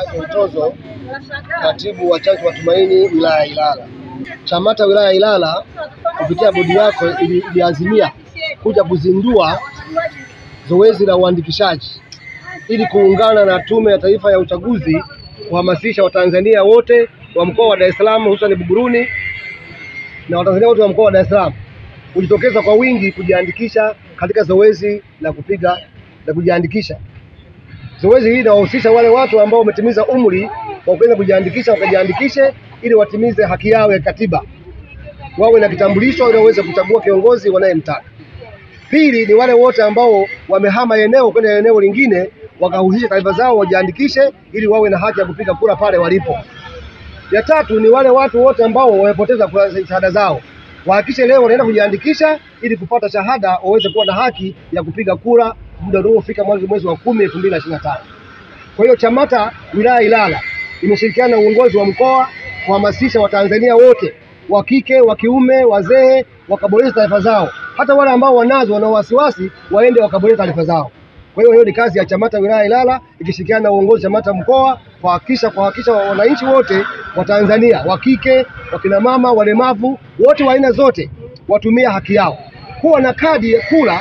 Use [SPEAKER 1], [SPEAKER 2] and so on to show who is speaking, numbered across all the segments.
[SPEAKER 1] Mtozo, katibu wa Chama cha Matumaini wilaya ya Ilala. CHAMATA wilaya ya Ilala kupitia bodi yako iliazimia kuja kuzindua zoezi la uandikishaji ili kuungana na Tume ya Taifa ya Uchaguzi kuhamasisha Watanzania wote wa mkoa wa Dar es Salaam hususan Buguruni na Watanzania wote wa mkoa wa Dar es Salaam kujitokeza kwa wingi kujiandikisha katika zoezi la kujiandikisha. Zoezi hili linahusisha wale watu ambao wametimiza umri wa kwenda kujiandikisha wakajiandikishe ili watimize haki yao ya katiba. Wawe na kitambulisho ili waweze kuchagua kiongozi wanayemtaka. Pili ni wale wote ambao wamehama eneo kwenda eneo lingine wakahusisha taarifa zao wajiandikishe ili wawe na haki ya kupiga kura pale walipo. Ya tatu ni wale watu wote ambao wamepoteza shahada zao. Wahakikishe leo wanaenda kujiandikisha ili kupata shahada waweze kuwa na haki ya kupiga kura muda uliofika mwezi wa 10 2025. Kwa hiyo CHAMATA wilaya Ilala imeshirikiana na uongozi wa mkoa kuhamasisha Watanzania wote wa kike, wa kiume, wazee wakaboresha taarifa zao. Hata wale ambao wana wasiwasi waende wakaboresha taarifa zao. Kwa hiyo ni kazi ya CHAMATA wilaya Ilala ikishirikiana na uongozi CHAMATA mkoa kuhakikisha wananchi wote wa Tanzania wa kike, wakina mama, walemavu, wote wa aina zote watumia haki yao. Kuwa na kadi ya kura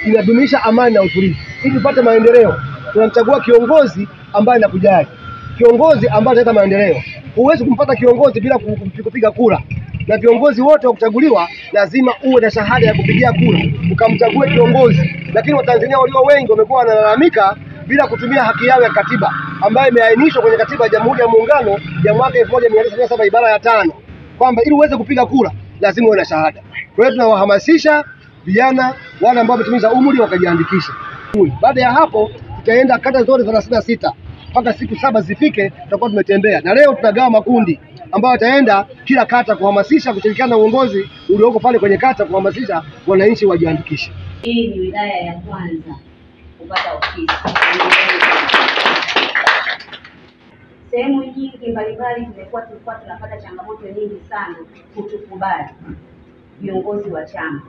[SPEAKER 1] inadumisha amani na utulivu. Ili tupate maendeleo, tunamchagua kiongozi ambaye anakujali. Kiongozi ambaye analeta maendeleo. Huwezi kumpata kiongozi bila kupiga kura. Na viongozi wote wa kuchaguliwa lazima uwe na shahada ya kupigia kura ukamchague kiongozi. Lakini Watanzania walio wengi wamekuwa wanalalamika bila kutumia haki yao ya katiba ambayo imeainishwa kwenye katiba ya Jamhuri ya Muungano ya mwaka 1977 ibara ya 5 kwamba ili uweze kupiga kura lazima uwe na shahada. Kwa hiyo tunawahamasisha vijana wale ambao wametimiza umri wakajiandikisha. Baada ya hapo tutaenda kata zote 36 mpaka siku 7 zifike tutakuwa tumetembea. Na leo tutagawa makundi ambao wataenda kila kata kuhamasisha kushirikiana na uongozi ulioko pale kwenye kata kuhamasisha wananchi wajiandikishe.
[SPEAKER 2] Hii ni wilaya ya kwanza kupata ofisi. Sehemu nyingi mbalimbali tulikuwa tunapata changamoto nyingi sana kutukubali viongozi wa chama.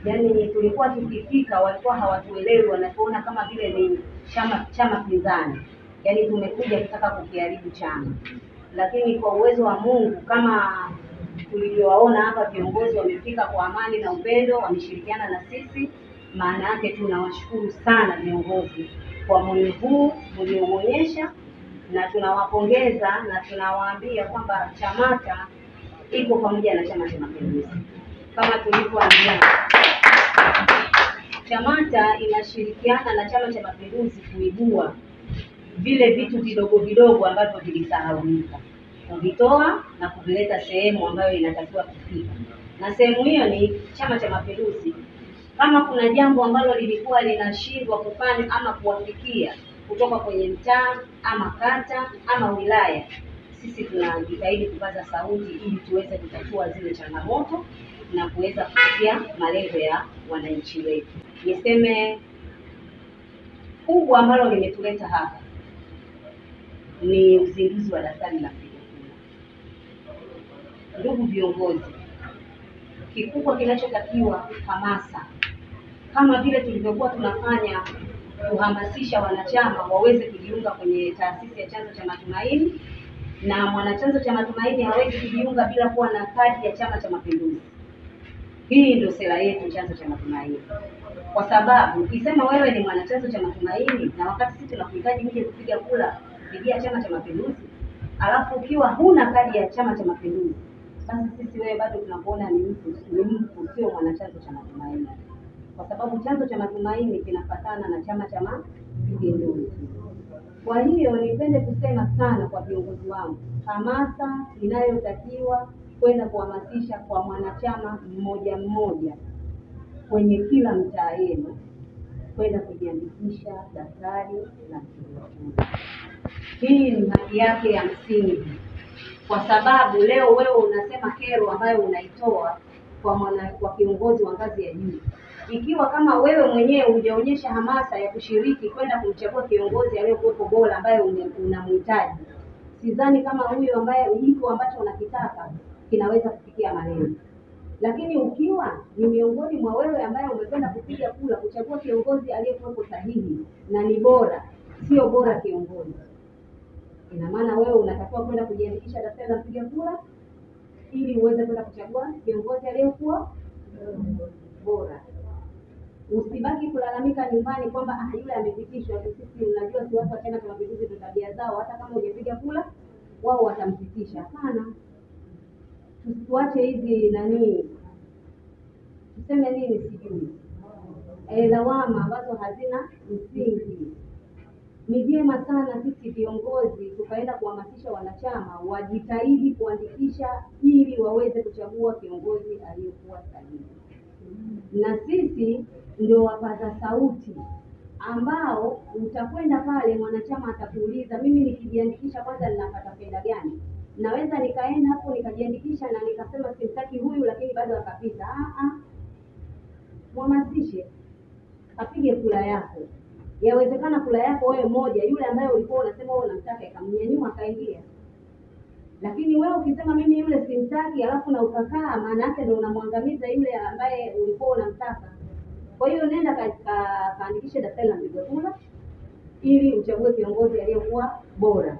[SPEAKER 2] Yaani tulikuwa tukifika walikuwa hawatuelewi, wanatuona kama vile ni chama pinzani. Yaani tumekuja kutaka kukiharibu chama. Lakini kwa uwezo wa Mungu kama tulivyowaona hapa viongozi wamefika kwa amani na upendo, wameshirikiana na sisi, maana yake tunawashukuru sana viongozi kwa moyo huu mlioonyesha na tunawapongeza na tunawaambia kwamba CHAMATA iko pamoja na Chama cha Mapinduzi. Kama tulivyoambiana, CHAMATA inashirikiana na Chama cha Mapinduzi kuibua vile vitu vidogo ambavyo vilisahaulika, kuvitoa na kuvileta sehemu ambayo inatakiwa kufika. Na sehemu hiyo ni Chama cha Mapinduzi. Kama kuna jambo ambalo lilikuwa linashindwa kufanya ama kuwafikia kutoka kwenye mtaa ama kata ama wilaya, sisi tunajitahidi kupaza sauti ili tuweze kutatua zile changamoto na kuweza kufikia malengo ya wananchi wetu. Niseme kubwa ambalo limetuleta hapa ni uzinduzi wa daftari la kupiga kura. Ndugu viongozi, kikubwa kinachotakiwa hamasa. Kama vile tulivyokuwa tunafanya kuhamasisha wanachama waweze kujiunga kwenye taasisi ya Chanzo cha Matumaini, na mwanachanzo cha Matumaini hawezi kujiunga bila kuwa na kadi ya Chama cha Mapinduzi. Hii ndio sera yetu Chanzo cha Matumaini. Kwa sababu ukisema wewe ni mwanachanzo cha Matumaini na wakati sisi tunakuhitaji mje kupiga kura kupigia Chama cha Mapinduzi, alafu ukiwa huna kadi ya Chama cha Mapinduzi, basi sisi wewe bado tunakuona ni mtu sio mwanachanzo cha Matumaini. Kwa sababu Chanzo cha Matumaini kinafatana na Chama cha Mapinduzi. Kwa hiyo nipende kusema sana kwa viongozi wangu, hamasa inayotakiwa kwenda kuhamasisha kwa mwanachama mmoja mmoja kwenye kila mtaa yenu kwenda kujiandikisha daftari la kupiga kura. Hii ni haki yake ya msingi. Kwa sababu leo wewe unasema kero ambayo unaitoa kwa kiongozi wa ngazi ya juu. Ikiwa kama wewe mwenyewe hujaonyesha hamasa ya kushiriki kwenda kumchagua kiongozi aliyekuwa bora ambaye unamhitaji, sidhani kama huyo ambaye iko ambacho unakitaka kinaweza kufikia malengo. Lakini ukiwa ni miongoni mwa wewe ambaye umekwenda kupiga kura kuchagua kiongozi aliyekuwa sahihi na ni bora, sio bora kiongozi, Ina maana wewe unatakiwa kwenda kujiandikisha daftari la mpiga kura ili uweze kwenda kuchagua kiongozi aliyekuwa bora. Usibaki kulalamika nyumbani kwamba yule amepitishwa. Sisi unajua si watu wa Chama cha Mapinduzi ndio tabia zao, hata kama hujapiga kura wao watampitisha. Hapana. Tusiache hizi tuseme nini sijui. Lawama ambazo hazina msingi. Ni vyema sana sisi viongozi tukaenda kuhamasisha wanachama wajitahidi kuandikisha ili waweze kuchagua kiongozi aliyekuwa sahihi. Na sisi ndio wapaza sauti ambao utakwenda pale mwanachama atakuuliza, mimi nikijiandikisha kwanza ninapata faida gani? Naweza nikaenda hapo nikajiandikisha na nikasema simtaki huyu lakini bado akapita. Mhamasishe apige kura yako. Yawezekana kura yako wewe moja, yule ambaye ulikuwa unasema wewe unamtaka ikamnyanyua akaingia. Lakini wewe ukisema mimi yule simtaki alafu na ukakaa, maana yake ndio unamwangamiza yule ambaye ulikuwa unamtaka. Kwa hiyo nenda kaandikishe daftari la mpiga kura ili uchague kiongozi aliyekuwa bora.